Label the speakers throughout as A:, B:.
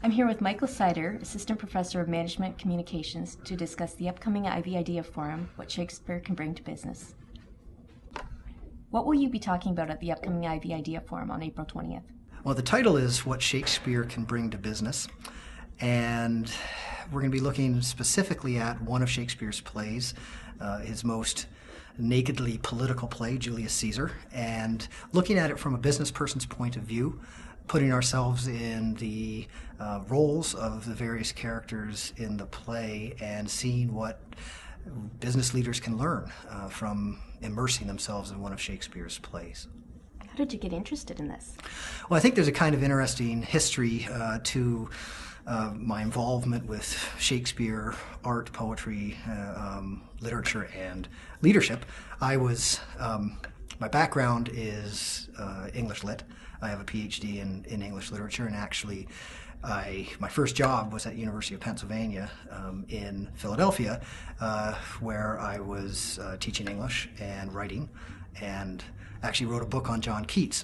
A: I'm here with Michael Sider, Assistant Professor of Management Communications, to discuss the upcoming Ivy Idea Forum, What Shakespeare Can Bring to Business. What will you be talking about at the upcoming Ivy Idea Forum on April 20th?
B: Well, the title is What Shakespeare Can Bring to Business, and we're going to be looking specifically at one of Shakespeare's plays, his most nakedly political play, Julius Caesar, and looking at it from a business person's point of view, putting ourselves in the roles of the various characters in the play and seeing what business leaders can learn from immersing themselves in one of Shakespeare's plays.
A: How did you get interested in this?
B: Well, I think there's a kind of interesting history to my involvement with Shakespeare, art, poetry, literature, and leadership. My background is English Lit. I have a PhD in English literature, and actually my first job was at University of Pennsylvania in Philadelphia, where I was teaching English and writing, and actually wrote a book on John Keats.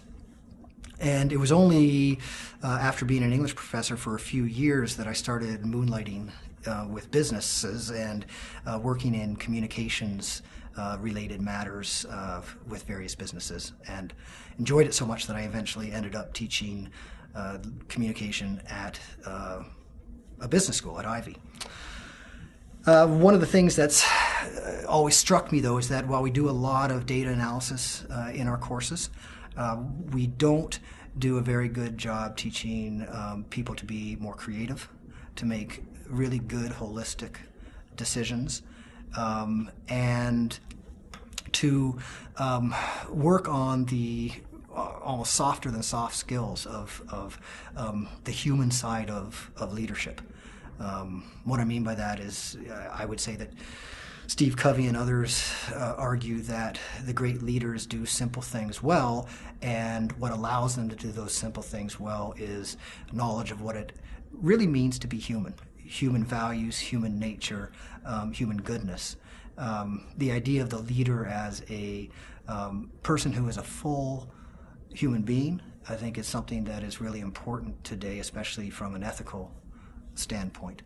B: And it was only after being an English professor for a few years that I started moonlighting with businesses and working in communications related matters with various businesses, and enjoyed it so much that I eventually ended up teaching communication at a business school at Ivy. One of the things that's always struck me, though, is that while we do a lot of data analysis in our courses, we don't do a very good job teaching people to be more creative, to make really good holistic decisions, and to work on the almost softer than soft skills of the human side of leadership. What I mean by that is I would say that Steve Covey and others argue that the great leaders do simple things well, and what allows them to do those simple things well is knowledge of what it really means to be human. Human values, human nature, human goodness. The idea of the leader as a person who is a full human being, I think, is something that is really important today, especially from an ethical standpoint.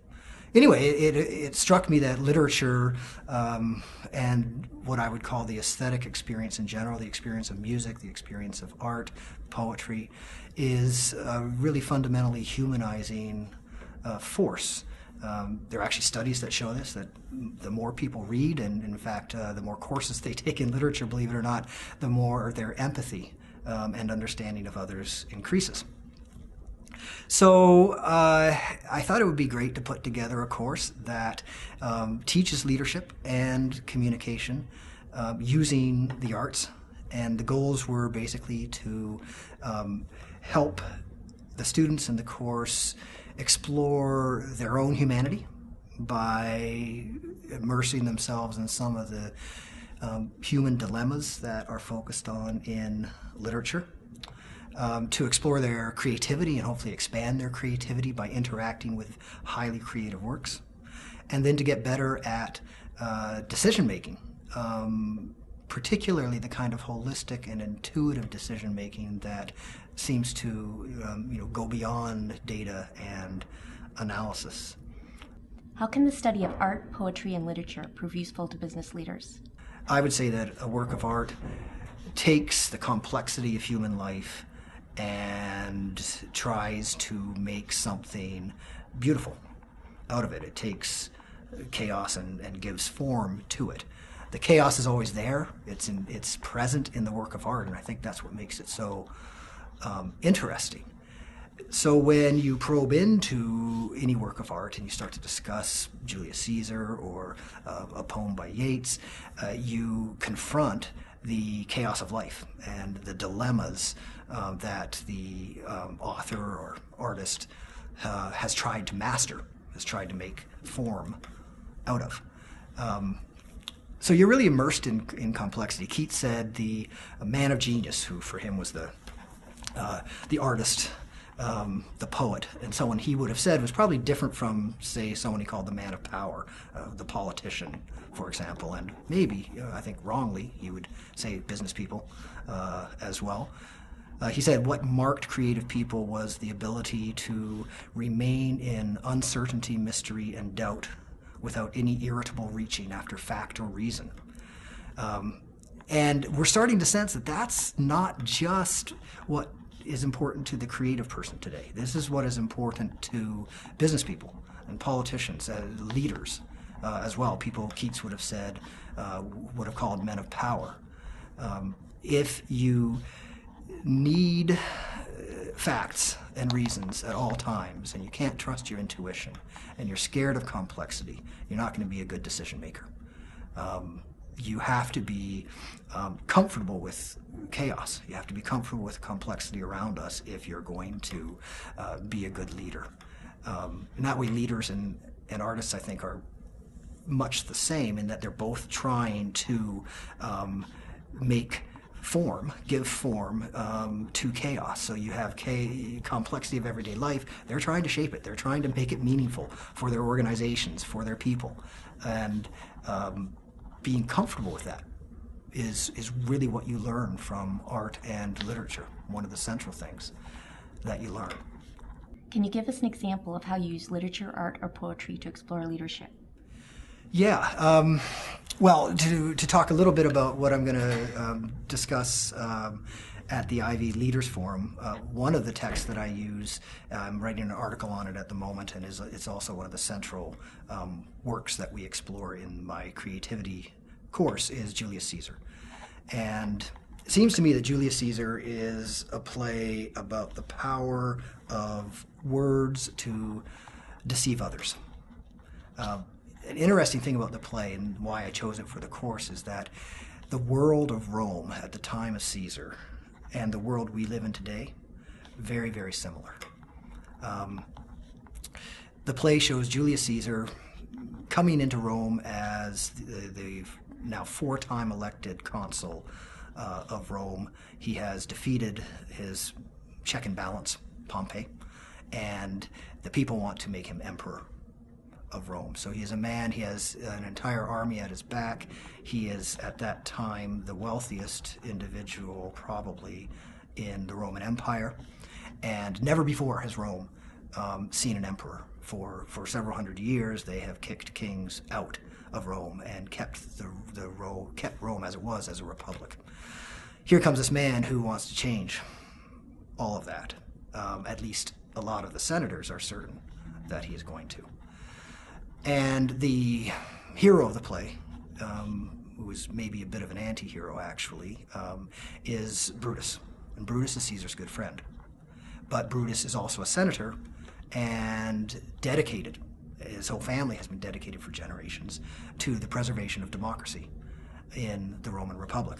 B: Anyway, it struck me that literature and what I would call the aesthetic experience in general, the experience of music, the experience of art, poetry, is a really fundamentally humanizing force. There are actually studies that show this, that the more people read, and in fact the more courses they take in literature, believe it or not, the more their empathy and understanding of others increases. So I thought it would be great to put together a course that teaches leadership and communication using the arts, and the goals were basically to help the students in the course explore their own humanity by immersing themselves in some of the human dilemmas that are focused on in literature, to explore their creativity and hopefully expand their creativity by interacting with highly creative works, and then to get better at decision making, particularly the kind of holistic and intuitive decision making that seems to go beyond data and analysis.
A: How can the study of art, poetry, and literature prove useful to business leaders?
B: I would say that a work of art takes the complexity of human life and tries to make something beautiful out of it. It takes chaos and gives form to it. The chaos is always there. It's present in the work of art, and I think that's what makes it so interesting. So when you probe into any work of art and you start to discuss Julius Caesar or a poem by Yeats, you confront the chaos of life and the dilemmas that the author or artist has tried to master, has tried to make form out of. So you're really immersed in complexity. Keats said the man of genius, who for him was the artist, the poet, and someone he would have said was probably different from, say, someone he called the man of power, the politician, for example, and maybe, I think wrongly, he would say business people as well. He said what marked creative people was the ability to remain in uncertainty, mystery, and doubt without any irritable reaching after fact or reason. And we're starting to sense that that's not just what is important to the creative person today. This is what is important to business people and politicians, leaders as well. People Keats would have said, would have called men of power. If you need facts and reasons at all times, and you can't trust your intuition, and you're scared of complexity, you're not going to be a good decision maker. You have to be comfortable with chaos. You have to be comfortable with complexity around us if you're going to be a good leader. And that way leaders and artists, I think, are much the same in that they're both trying to give form to chaos. So you have complexity of everyday life. They're trying to shape it. They're trying to make it meaningful for their organizations, for their people. And being comfortable with that is really what you learn from art and literature, one of the central things that you learn.
A: Can you give us an example of how you use literature, art, or poetry to explore leadership?
B: Yeah. Well, to talk a little bit about what I'm going to discuss at the Ivy Leaders Forum, one of the texts that I use, I'm writing an article on it at the moment, and it's also one of the central works that we explore in my creativity course, is Julius Caesar. And it seems to me that Julius Caesar is a play about the power of words to deceive others. An interesting thing about the play, and why I chose it for the course, is that the world of Rome at the time of Caesar and the world we live in today, very, very similar. The play shows Julius Caesar coming into Rome as the now 4-time elected consul of Rome. He has defeated his check and balance, Pompey, and the people want to make him emperor of Rome. So he is a man, he has an entire army at his back. He is, at that time, the wealthiest individual probably in the Roman Empire. And never before has Rome seen an emperor. For several hundred years, they have kicked kings out of Rome and kept Rome as it was, as a republic. Here comes this man who wants to change all of that. At least a lot of the senators are certain that he is going to. And the hero of the play, who is maybe a bit of an anti-hero actually, is Brutus. And Brutus is Caesar's good friend. But Brutus is also a senator and dedicated, his whole family has been dedicated for generations, to the preservation of democracy in the Roman Republic.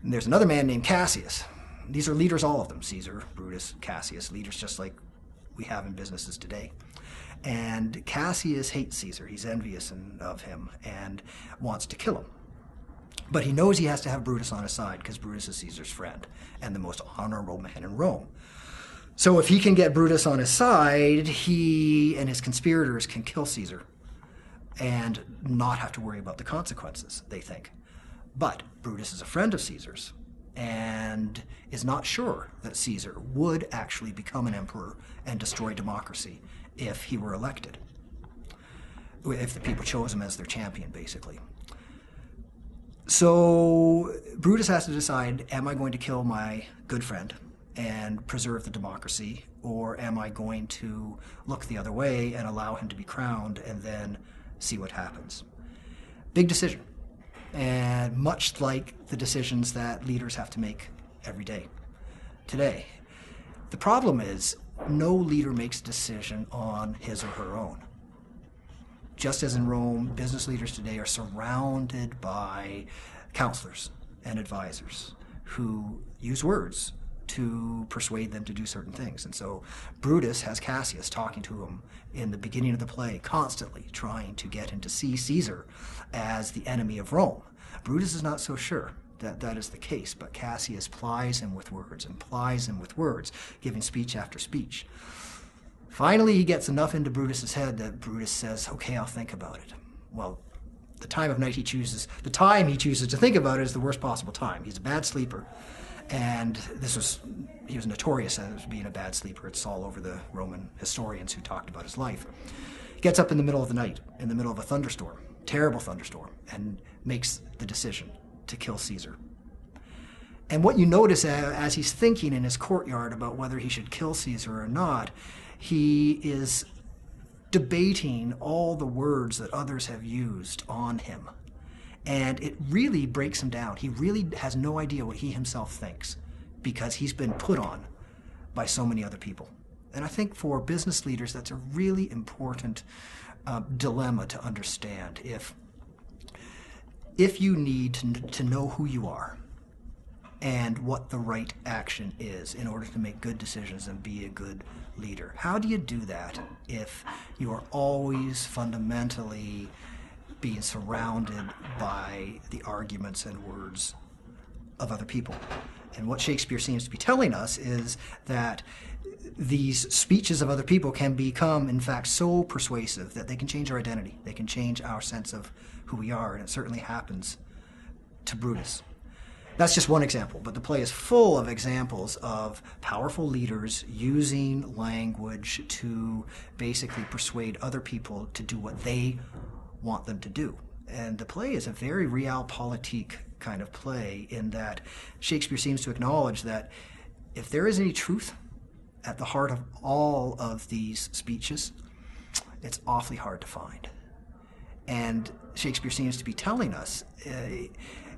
B: And there's another man named Cassius. These are leaders, all of them, Caesar, Brutus, Cassius, leaders just like we have in businesses today. And Cassius hates Caesar. He's envious of him and wants to kill him. But he knows he has to have Brutus on his side because Brutus is Caesar's friend and the most honorable man in Rome. So if he can get Brutus on his side, he and his conspirators can kill Caesar and not have to worry about the consequences, they think. But Brutus is a friend of Caesar's and is not sure that Caesar would actually become an emperor and destroy democracy if he were elected, if the people chose him as their champion, basically. So Brutus has to decide, am I going to kill my good friend and preserve the democracy, or am I going to look the other way and allow him to be crowned and then see what happens? Big decision, and much like the decisions that leaders have to make every day today. The problem is, no leader makes a decision on his or her own. Just as in Rome, business leaders today are surrounded by counselors and advisors who use words to persuade them to do certain things. And so Brutus has Cassius talking to him in the beginning of the play, constantly trying to get him to see Caesar as the enemy of Rome. Brutus is not so sure that that is the case, but Cassius plies him with words and plies him with words, giving speech after speech. Finally, he gets enough into Brutus's head that Brutus says, okay, I'll think about it. Well, the time he chooses to think about it is the worst possible time. He's a bad sleeper, And he was notorious as being a bad sleeper. It's all over the Roman historians who talked about his life. He gets up in the middle of the night, in the middle of a thunderstorm, terrible thunderstorm, and makes the decision to kill Caesar. And what you notice as he's thinking in his courtyard about whether he should kill Caesar or not, he is debating all the words that others have used on him. And it really breaks him down. He really has no idea what he himself thinks because he's been put on by so many other people. And I think for business leaders, that's a really important dilemma to understand. If you need to know who you are and what the right action is in order to make good decisions and be a good leader, how do you do that if you are always fundamentally being surrounded by the arguments and words of other people? And what Shakespeare seems to be telling us is that these speeches of other people can become, in fact, so persuasive that they can change our identity. They can change our sense of who we are, and it certainly happens to Brutus. That's just one example, but the play is full of examples of powerful leaders using language to basically persuade other people to do what they want them to do. And the play is a very realpolitik kind of play in that Shakespeare seems to acknowledge that if there is any truth at the heart of all of these speeches, it's awfully hard to find. And Shakespeare seems to be telling us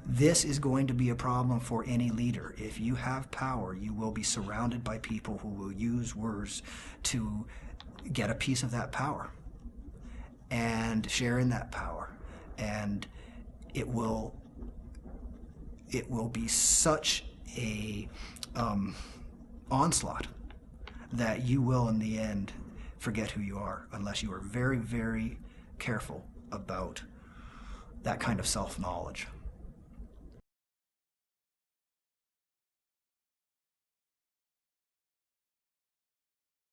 B: this is going to be a problem for any leader. If you have power, you will be surrounded by people who will use words to get a piece of that power and share in that power. And it will be such a onslaught that you will, in the end, forget who you are unless you are very, very careful about that kind of self-knowledge.